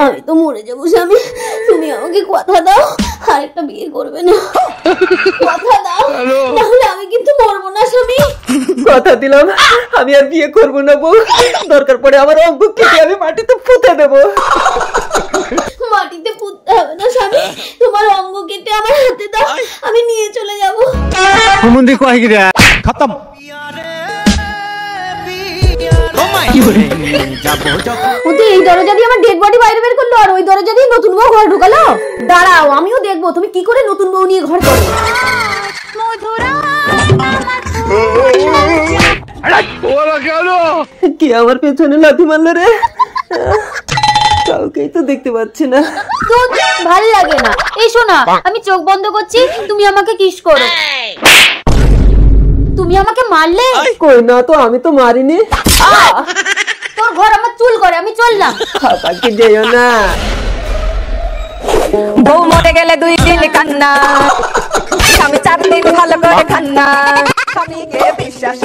আমি তো মরে যাবো স্বামী, তুমি আমাকে কথা দাও আরেকটা বিয়ে করবে না, কথা দাও, তাহলে আমি কিন্তু মরবো না স্বামী। কথা দিলাম আমি আর বিয়ে করবো না বউ, দরকার পড়ে আমার অঙ্গ কেটে আমি মাটিতে পুঁতে দেবো। মাটিতে পুঁততে হবে না স্বামী, তোমার অঙ্গ কেটে আমার হাতে দাও, আমি নিয়ে চলে যাবো। খতম। এই দরজা দিয়ে আমার ডেড বডি বাইরে বের করলো, আর ওই দরজা দিয়ে নতুন বউ ঘর ঢুকালো। দাঁড়াও আমিও দেখবো তুমি কি করে নতুন বউ নিয়ে ঘর করো। কি আমার পেছনে লাথি মারলো রে? কাউকেই তো দেখতে পাচ্ছি না। ভালো লাগে না। এই শোনা, আমি চোখ বন্ধ করছি, তুমি আমাকে কিস করো। তুমি আমাকে মারলে? কই না তো, আমি তো মারিনি। তোর ঘর আমার চুল করে, আমি চললাম। পাপাকে যেও না। বউ মরে গেলে 2 দিন কান্না, আমি 4 দিন ভালো করে খান্না, স্বামীকে বিশ্বাস